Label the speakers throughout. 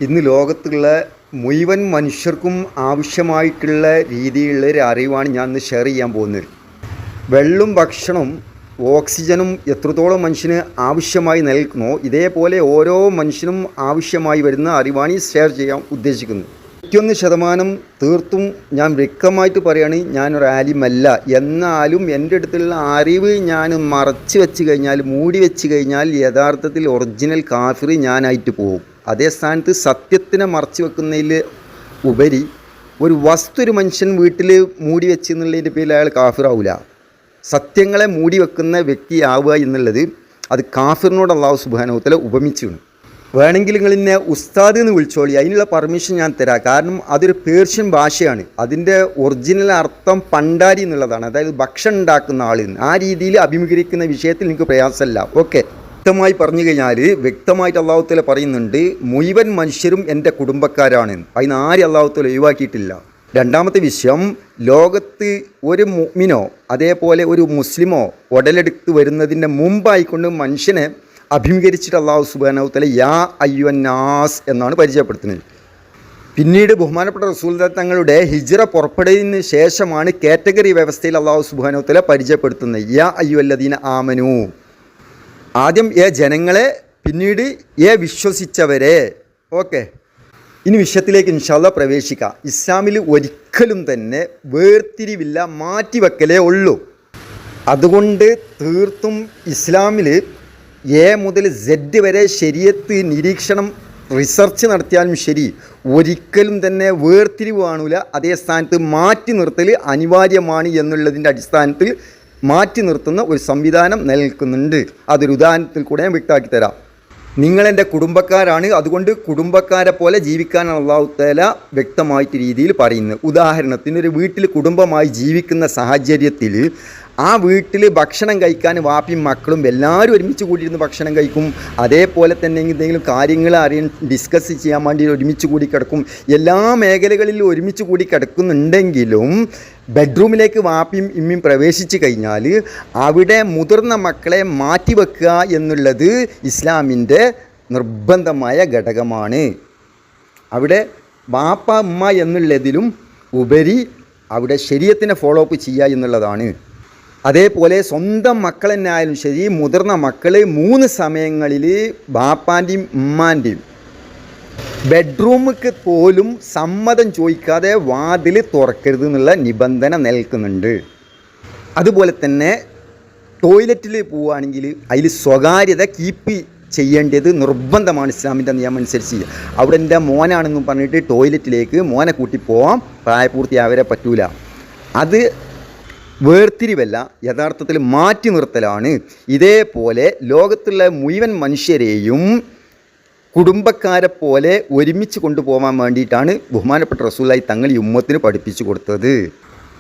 Speaker 1: ഇന്ന് ലോകത്തുള്ള മുഴുവൻ മനുഷ്യർക്കും ആവശ്യമായിട്ടുള്ള രീതിയിലുള്ള ഒരു അറിവാണ് ഞാൻ ഇന്ന് ഷെയർ ചെയ്യാൻ പോകുന്നത്. വെള്ളവും ഭക്ഷണവും ഓക്സിജനും എത്രത്തോളം മനുഷ്യന് ആവശ്യമായി നിൽക്കുന്നോ ഇതേപോലെ ഓരോ മനുഷ്യനും ആവശ്യമായി വരുന്ന അറിവാണ് ഈ ഷെയർ ചെയ്യാൻ ഉദ്ദേശിക്കുന്നത്. 91% തീർത്തും ഞാൻ വ്യക്തമായിട്ട് പറയുകയാണ്, ഞാനൊരു ആലിമല്ല. എന്നാലും എൻ്റെ അടുത്തുള്ള അറിവ് ഞാൻ മറച്ച് വെച്ച് കഴിഞ്ഞാൽ, മൂടി വെച്ച് കഴിഞ്ഞാൽ യഥാർത്ഥത്തിൽ ഒറിജിനൽ കാഫിർ ഞാനായിട്ട് പോകും. അതേ സ്ഥാനത്ത് സത്യത്തിനെ മറച്ചു വെക്കുന്നതിൽ ഉപരി ഒരു വസ്തു ഒരു മനുഷ്യൻ വീട്ടിൽ മൂടി വെച്ച് എന്നുള്ളതിൻ്റെ പേരിൽ അയാൾ കാഫിറാവില്ല. സത്യങ്ങളെ മൂടി വെക്കുന്ന വ്യക്തിയാവുക എന്നുള്ളത് അത് കാഫിറിനോട് അല്ലാഹു സുബ്ഹാനഹു വ തആല ഉപമിച്ചാണ്. വേണമെങ്കിൽ നിങ്ങൾ എന്നെ ഉസ്താദ് എന്ന് വിളിച്ചോളി, അതിനുള്ള പെർമിഷൻ ഞാൻ തരാം. കാരണം അതൊരു പേർഷ്യൻ ഭാഷയാണ്. അതിൻ്റെ ഒറിജിനൽ അർത്ഥം പണ്ടാരി എന്നുള്ളതാണ്. അതായത് ഭക്ഷണം ഉണ്ടാക്കുന്ന ആളിന് ആ രീതിയിൽ അഭിമുഖീകരിക്കുന്ന വിഷയത്തിൽ എനിക്ക് പ്രയാസമല്ല. ഓക്കെ, വ്യക്തമായി പറഞ്ഞു കഴിഞ്ഞാൽ വ്യക്തമായിട്ട് അല്ലാഹു തആല പറയുന്നുണ്ട്, മുഴുവൻ മനുഷ്യരും എൻ്റെ കുടുംബക്കാരാണ്. അതിന് ആരും അല്ലാഹു തആല ഒഴിവാക്കിയിട്ടില്ല. രണ്ടാമത്തെ വിഷയം, ലോകത്ത് ഒരു മുഅ്മിനോ അതേപോലെ ഒരു മുസ്ലിമോ ഉടലെടുത്ത് വരുന്നതിൻ്റെ മുമ്പായിക്കൊണ്ട് മനുഷ്യനെ അഭിമുഖീകരിച്ചിട്ട് അല്ലാഹു സുബ്ഹാനഹു വ തആല യാ അയ്യുഹന്നാസ് എന്നാണ് പരിചയപ്പെടുത്തുന്നത്. പിന്നീട് ബഹുമാനപ്പെട്ട റസൂൽ തങ്ങളുടെ ഹിജ്റ പുറപ്പെടുന്നതിന് ശേഷമാണ് കാറ്റഗറി വ്യവസ്ഥയിൽ അല്ലാഹു സുബ്ഹാനഹു വ തആല പരിചയപ്പെടുത്തുന്നത്. യാ അയ്യുഹല്ലദീന ആമനു, ആദ്യം ജനങ്ങളെ, പിന്നീട് വിശ്വസിച്ചവരെ. ഓക്കെ, ഇനി വിഷയത്തിലേക്ക് ഇൻഷാ അല്ലാഹ് പ്രവേശിക്കാം. ഇസ്ലാമിൽ ഒരിക്കലും തന്നെ വേർതിരിവില്ല, മാറ്റിവെക്കലേ ഉള്ളൂ. അതുകൊണ്ട് തീർത്തും ഇസ്ലാമിൽ എ മുതൽ സെഡ് വരെ ശരീഅത്ത് നിരീക്ഷണം റിസർച്ച് നടത്തിയാലും ശരി, ഒരിക്കലും തന്നെ വേർതിരിവ് കാണൂല. അതേ സ്ഥാനത്ത് മാറ്റി നിർത്തൽ അനിവാര്യമാണ് എന്നുള്ളതിൻ്റെ അടിസ്ഥാനത്തിൽ മാറ്റി നിർത്തുന്ന ഒരു സംവിധാനം നിലനിൽക്കുന്നുണ്ട്. അതൊരു ഉദാഹരണത്തിൽ കൂടെ ഞാൻ വ്യക്തമാക്കി തരാം. നിങ്ങളെൻ്റെ കുടുംബക്കാരാണ്, അതുകൊണ്ട് കുടുംബക്കാരെ പോലെ ജീവിക്കാനാണ് അല്ലാഹു തആല വ്യക്തമായിട്ട് രീതിയിൽ പറയുന്നത്. ഉദാഹരണത്തിന് ഒരു വീട്ടിൽ കുടുംബമായി ജീവിക്കുന്ന സാഹചര്യത്തിൽ ആ വീട്ടിൽ ഭക്ഷണം കഴിക്കാൻ വാപ്പിയും മക്കളും എല്ലാവരും ഒരുമിച്ച് കൂടിയിരുന്ന് ഭക്ഷണം കഴിക്കും. അതേപോലെ തന്നെ എന്തെങ്കിലും കാര്യങ്ങൾ അറിയാൻ ഡിസ്കസ് ചെയ്യാൻ വേണ്ടി ഒരുമിച്ച് കൂടി കിടക്കും. എല്ലാ മേഖലകളിലും ഒരുമിച്ച് കൂടി കിടക്കുന്നുണ്ടെങ്കിലും ബെഡ്റൂമിലേക്ക് വാപ്പിയും ഇമ്മിയും പ്രവേശിച്ച് കഴിഞ്ഞാൽ അവിടെ മുതിർന്ന മക്കളെ മാറ്റിവെക്കുക എന്നുള്ളത് ഇസ്ലാമിൻ്റെ നിർബന്ധമായ ഘടകമാണ്. അവിടെ വാപ്പ ഉമ്മ എന്നുള്ളതിലും ഉപരി അവിടെ ശരീഅത്തിനെ ഫോളോ അപ്പ് ചെയ്യുക എന്നുള്ളതാണ്. അതേപോലെ സ്വന്തം മക്കൾ തന്നെ ആയാലും ശരി, മുതിർന്ന മക്കൾ 3 സമയങ്ങളിൽ ബാപ്പാൻ്റെയും ഉമ്മാൻ്റെയും ബെഡ്റൂമിക്ക് പോലും സമ്മതം ചോദിക്കാതെ വാതിൽ തുറക്കരുത് എന്നുള്ള നിബന്ധന നിൽക്കുന്നുണ്ട്. അതുപോലെ തന്നെ ടോയ്ലറ്റിൽ പോവുകയാണെങ്കിൽ അതിൽ സ്വകാര്യത കീപ്പ് ചെയ്യേണ്ടത് നിർബന്ധമാണ് ഇസ്ലാമിൻ്റെ നിയമം അനുസരിച്ച്. അവിടെ എൻ്റെ മോനാണെന്നും പറഞ്ഞിട്ട് ടോയ്ലറ്റിലേക്ക് മോനെ കൂട്ടി പോവാം പ്രായപൂർത്തിയാവരെ പറ്റൂല. അത് വേർതിരിവല്ല, യഥാർത്ഥത്തിൽ മാറ്റി നിർത്തലാണ്. ഇതേപോലെ ലോകത്തുള്ള മുഴുവൻ മനുഷ്യരെയും കുടുംബക്കാരെ പോലെ ഒരുമിച്ച് കൊണ്ടുപോകാൻ വേണ്ടിയിട്ടാണ് ബഹുമാനപ്പെട്ട റസൂലുള്ളാഹി തങ്ങൾ ഈ ഉമ്മത്തിന് പഠിപ്പിച്ചു കൊടുത്തത്.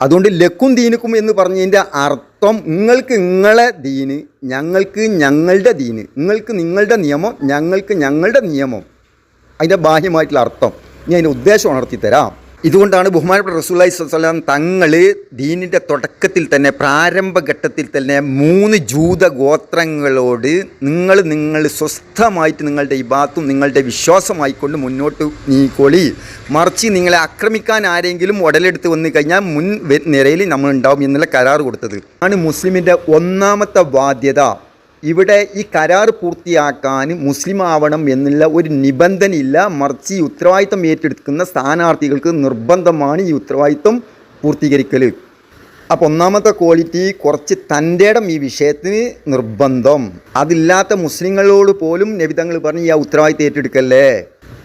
Speaker 1: അതുകൊണ്ട് ലക്കും ദീനുക്കും എന്ന് പറഞ്ഞതിൻ്റെ അർത്ഥം, നിങ്ങൾക്ക് നിങ്ങളെ ദീന്, ഞങ്ങൾക്ക് ഞങ്ങളുടെ ദീന്, നിങ്ങൾക്ക് നിങ്ങളുടെ നിയമം, ഞങ്ങൾക്ക് ഞങ്ങളുടെ നിയമം. അതിൻ്റെ ബാഹ്യമായിട്ടുള്ള അർത്ഥം ഞാൻ അതിൻ്റെ ഉദ്ദേശം ഉണർത്തി തരാം. ഇതുകൊണ്ടാണ് ബഹുമാനപ്പെട്ട റസൂലുള്ളാഹി സ്വല്ലല്ലാഹു അലൈഹി വസല്ലം തങ്ങൾ ദീനിൻ്റെ തുടക്കത്തിൽ തന്നെ, പ്രാരംഭഘട്ടത്തിൽ തന്നെ 3 ജൂത ഗോത്രങ്ങളോട് നിങ്ങൾ സ്വസ്ഥമായിട്ട് നിങ്ങളുടെ ഇബാദത്തും നിങ്ങളുടെ വിശ്വാസമായിക്കൊണ്ട് മുന്നോട്ട് നീക്കോളി, മറിച്ച് നിങ്ങളെ ആക്രമിക്കാൻ ആരെങ്കിലും ഉടലെടുത്ത് വന്നു കഴിഞ്ഞാൽ മുൻ നിരയിൽ നമ്മളുണ്ടാവും എന്നുള്ള കരാർ കൊടുത്തത് ആണ് മുസ്ലിമിൻ്റെ ഒന്നാമത്തെ ബാധ്യത. ഇവിടെ ഈ കരാർ പൂർത്തിയാക്കാൻ മുസ്ലിം ആവണം എന്നുള്ള ഒരു നിബന്ധനയില്ല, മറിച്ച് ഈ ഉത്തരവാദിത്തം ഏറ്റെടുക്കുന്ന സ്ഥാനാർത്ഥികൾക്ക് നിർബന്ധമാണ് ഈ ഉത്തരവാദിത്തം പൂർത്തീകരിക്കൽ. അപ്പോൾ ഒന്നാമത്തെ ക്വാളിറ്റി, കുറച്ച് തൻ്റെ ഇടം ഈ വിഷയത്തിന് നിർബന്ധം. അതില്ലാത്ത മുസ്ലിങ്ങളോട് പോലും നബി തങ്ങൾ പറഞ്ഞ് ഈ ഉത്തരവാദിത്തം ഏറ്റെടുക്കല്ലേ.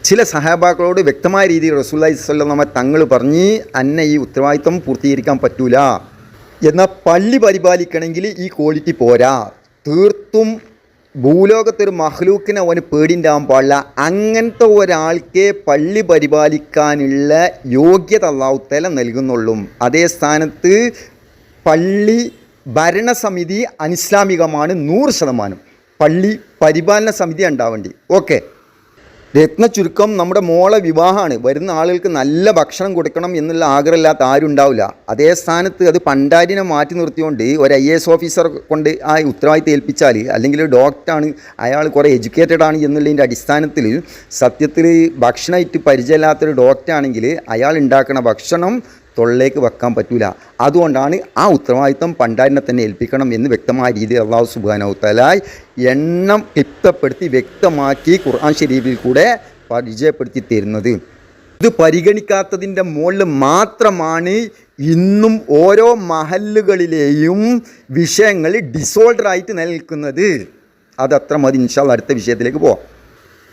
Speaker 1: ചില സഹാബാക്കളോട് വ്യക്തമായ രീതിയിൽ റസൂലുള്ളാഹി സ്വല്ലല്ലാഹു അലൈഹി വസല്ലം തങ്ങൾ പറഞ്ഞ് അന്നെ ഈ ഉത്തരവാദിത്തം പൂർത്തീകരിക്കാൻ പറ്റൂല. എന്നാൽ പള്ളി പരിപാലിക്കണമെങ്കിൽ ഈ ക്വാളിറ്റി പോരാ. തീർത്തും ഭൂലോകത്തൊരു മഹ്ലൂക്കിനെ അവന് പേടിണ്ടാവാൻ പാടില്ല. അങ്ങനത്തെ ഒരാൾക്കേ പള്ളി പരിപാലിക്കാനുള്ള യോഗ്യത അല്ലാഹു തആല നൽകുന്നുള്ളൂ. അതേ സ്ഥാനത്ത് പള്ളി ഭരണസമിതി അനിസ്ലാമികമാണ് 100%. പള്ളി പരിപാലന സമിതി ഉണ്ടാവേണ്ടി. ഓക്കെ, രത്ന ചുരുക്കം നമ്മുടെ മോളെ വിവാഹമാണ്. വരുന്ന ആളുകൾക്ക് നല്ല ഭക്ഷണം കൊടുക്കണം എന്നുള്ള ആഗ്രഹമില്ലാത്ത ആരും ഉണ്ടാവില്ല. അതേ സ്ഥാനത്ത് അത് പണ്ടാരിനെ മാറ്റി നിർത്തിക്കൊണ്ട് ഒരു IAS ഓഫീസർ കൊണ്ട് ആ ഉത്തരവാദിത്തം ഏൽപ്പിച്ചാൽ, അല്ലെങ്കിൽ ഡോക്ടറാണ്, അയാൾ കുറേ എഡ്യൂക്കേറ്റഡ് ആണ് എന്നുള്ളതിൻ്റെ അടിസ്ഥാനത്തിൽ സത്യത്തിൽ ഭക്ഷണമായിട്ട് പരിചയമില്ലാത്തൊരു ഡോക്ടറാണെങ്കിൽ അയാൾ ഉണ്ടാക്കുന്ന ഭക്ഷണം തൊള്ളേക്ക് വെക്കാൻ പറ്റില്ല. അതുകൊണ്ടാണ് ആ ഉത്തരവാദിത്തം പണ്ടാരിനെ തന്നെ ഏൽപ്പിക്കണം എന്ന് വ്യക്തമായ രീതിയിൽ അല്ലാഹു സുബ്ഹാനഹു വതആല എണ്ണം ക്ലിപ്തപ്പെടുത്തി വ്യക്തമാക്കി ഖുർആൻ ശരീഫിൽ കൂടെ പരിചയപ്പെടുത്തി തരുന്നത്. ഇത് പരിഗണിക്കാത്തതിൻ്റെ മുകളിൽ മാത്രമാണ് ഇന്നും ഓരോ മഹല്ലുകളിലെയും വിഷയങ്ങൾ ഡിസോർഡറായിട്ട് നിലനിൽക്കുന്നത്. അതത്ര മതി. ഇൻഷാ അല്ലാഹ് അടുത്ത വിഷയത്തിലേക്ക് പോവാം.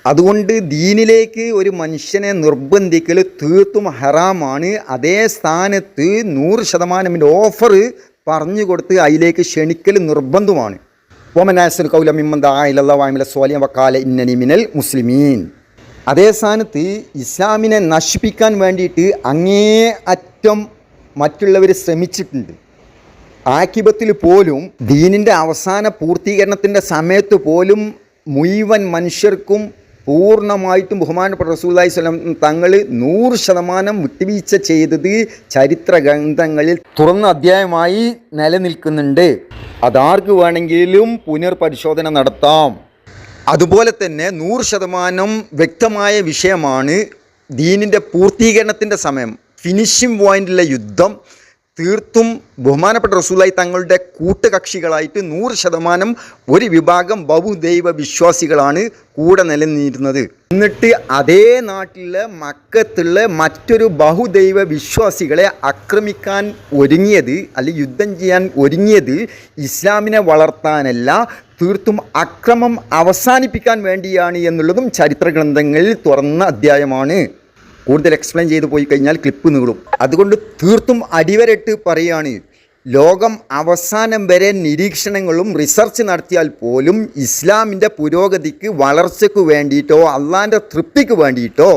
Speaker 1: അതുകൊണ്ട് ദീനിലേക്ക് ഒരു മനുഷ്യനെ നിർബന്ധിക്കൽ തീർത്തും ഹറാമാണ്. അതേ സ്ഥാനത്ത് 100% ഓഫർ പറഞ്ഞു കൊടുത്ത് അതിലേക്ക് ക്ഷണിക്കൽ നിർബന്ധമാണ്. വമനാസൽ കൗല മിമ്മൻ ദഅ ഇലല്ലാഹി വഅമില സ്വാലിഹൻ വഖാല ഇന്നനി മിനൽ മുസ്ലിമീൻ. അതേ സ്ഥാനത്ത് ഇസ്ലാമിനെ നശിപ്പിക്കാൻ വേണ്ടിയിട്ട് അങ്ങേ അറ്റം മറ്റുള്ളവർ ശ്രമിച്ചിട്ടുണ്ട്. ആക്കിബത്തിൽ പോലും ദീനിൻ്റെ അവസാന പൂർത്തീകരണത്തിൻ്റെ സമയത്ത് പോലും മുഴുവൻ മനുഷ്യർക്കും പൂർണ്ണമായിട്ടും ബഹുമാനപ്പെട്ട റസൂലുള്ളാഹി സ്വല്ലല്ലാഹു അലൈഹി വസല്ലം തങ്ങൾ 100% വിട്ടുവീഴ്ച ചെയ്തത് ചരിത്ര ഗ്രന്ഥങ്ങളിൽ തുറന്ന അധ്യായമായി നിലനിൽക്കുന്നുണ്ട്. അതാർക്ക് വേണമെങ്കിലും പുനർപരിശോധന നടത്താം. അതുപോലെ തന്നെ 100% വ്യക്തമായ വിഷയമാണ് ദീനിൻ്റെ പൂർത്തീകരണത്തിൻ്റെ സമയം, ഫിനിഷിംഗ് പോയിൻ്റിലെ യുദ്ധം. തീർത്തും ബഹുമാനപ്പെട്ട റസൂലുള്ളാഹി തങ്ങളുടെ കൂട്ടുകക്ഷികളായിട്ട് 100% ഒരു വിഭാഗം ബഹുദൈവ വിശ്വാസികളാണ് കൂടെ നിലനിന്നിരുന്നത്. എന്നിട്ട് അതേ നാട്ടിലെ മക്കത്തുള്ള മറ്റൊരു ബഹുദൈവ വിശ്വാസികളെ ആക്രമിക്കാൻ ഒരുങ്ങിയത്, അല്ലെങ്കിൽ യുദ്ധം ചെയ്യാൻ ഒരുങ്ങിയത് ഇസ്ലാമിനെ വളർത്താനല്ല, തീർത്തും അക്രമം അവസാനിപ്പിക്കാൻ വേണ്ടിയാണ് എന്നുള്ളതും ചരിത്ര ഗ്രന്ഥങ്ങളിൽ തുറന്ന അധ്യായമാണ്. കൂടുതൽ എക്സ്പ്ലെയിൻ ചെയ്തു പോയി കഴിഞ്ഞാൽ ക്ലിപ്പ് നീളും. അതുകൊണ്ട് തീർത്തും അടിവരട്ട് പറയുകയാണ്, ലോകം അവസാനം വരെ നിരീക്ഷണങ്ങളും റിസർച്ച് നടത്തിയാൽ പോലും ഇസ്ലാമിൻ്റെ പുരോഗതിക്ക് വളർച്ചയ്ക്ക് വേണ്ടിയിട്ടോ അള്ളാൻ്റെ തൃപ്തിക്ക് വേണ്ടിയിട്ടോ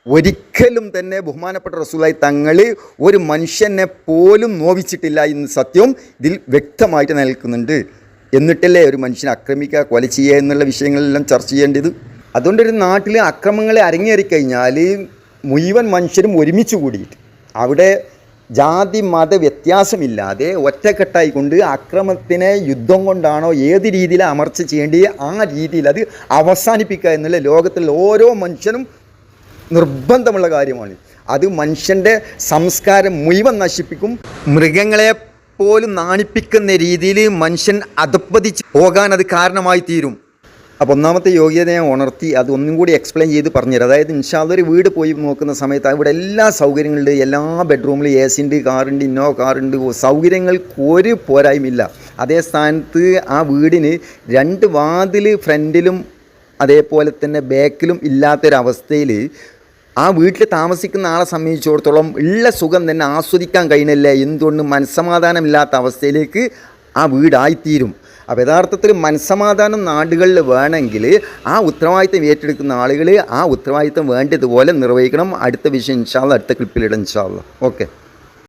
Speaker 1: ഒരിക്കലും തന്നെ ബഹുമാനപ്പെട്ട റസൂലുള്ളാഹി തങ്ങൾ ഒരു മനുഷ്യനെ പോലും നോവിച്ചിട്ടില്ല എന്ന് സത്യം ഇതിൽ വ്യക്തമായിട്ട് നിൽക്കുന്നുണ്ട്. എന്നിട്ടല്ലേ ഒരു മനുഷ്യനെ ആക്രമിക്കുക, കൊല ചെയ്യുക എന്നുള്ള വിഷയങ്ങളെല്ലാം ചർച്ച ചെയ്യേണ്ടത്. അതുകൊണ്ടൊരു നാട്ടിൽ അക്രമങ്ങൾ അരങ്ങേറിക്കഴിഞ്ഞാൽ മുഴുവൻ മനുഷ്യരും ഒരുമിച്ച് കൂടിയിട്ട് അവിടെ ജാതി മത വ്യത്യാസമില്ലാതെ ഒറ്റക്കെട്ടായിക്കൊണ്ട് അക്രമത്തിനെ യുദ്ധം കൊണ്ടാണോ ഏത് രീതിയിൽ അമർച്ച ചെയ്യേണ്ടി ആ രീതിയിൽ അത് അവസാനിപ്പിക്കുക എന്നുള്ള ലോകത്തിലുള്ള ഓരോ മനുഷ്യനും നിർബന്ധമുള്ള കാര്യമാണ്. അത് മനുഷ്യൻ്റെ സംസ്കാരം മുഴുവൻ നശിപ്പിക്കും. മൃഗങ്ങളെ പോലും നാണിപ്പിക്കുന്ന രീതിയിൽ മനുഷ്യൻ അധപ്പതിച്ച് പോകാൻ അത് കാരണമായി തീരും. അപ്പോൾ ഒന്നാമത്തെ യോഗ്യത ഞാൻ ഉണർത്തി, അത് ഒന്നും കൂടി എക്സ്പ്ലെയിൻ ചെയ്ത് പറഞ്ഞുതരാം. അതായത് ഇൻഷാ അല്ലാഹ് ഒരു വീട് പോയി നോക്കുന്ന സമയത്ത് അവിടെ എല്ലാ സൗകര്യങ്ങളുണ്ട്, എല്ലാ ബെഡ്റൂമിലും AC ഉണ്ട്, കാറുണ്ട്, ഇന്നോവ കാറുണ്ട്, സൗകര്യങ്ങൾക്ക് ഒരു പോരായ്മയില്ല. അതേ സ്ഥാനത്ത് ആ വീടിന് 2 വാതിൽ ഫ്രണ്ടിലും അതേപോലെ തന്നെ ബാക്കിലും ഇല്ലാത്തൊരവസ്ഥയിൽ ആ വീട്ടിൽ താമസിക്കുന്ന ആളെ സംബന്ധിച്ചിടത്തോളം ഉള്ള സുഖം തന്നെ ആസ്വദിക്കാൻ കഴിയുന്നില്ല. എന്തുകൊണ്ട് മനസ്സമാധാനമില്ലാത്ത അവസ്ഥയിലേക്ക് ആ വീടായിത്തീരും. അപ്പോൾ യഥാർത്ഥത്തിൽ മനസ്സമാധാനം നാടുകളിൽ വേണമെങ്കിൽ ആ ഉത്തരവാദിത്തം ഏറ്റെടുക്കുന്ന ആളുകൾ ആ ഉത്തരവാദിത്തം വേണ്ടതുപോലെ നിർവഹിക്കണം. അടുത്ത വിഷയം ഇൻഷാ അല്ലാഹ് അടുത്ത ക്ലിപ്പിലിടാം ഇൻഷാ അല്ലാഹ്. ഓക്കെ.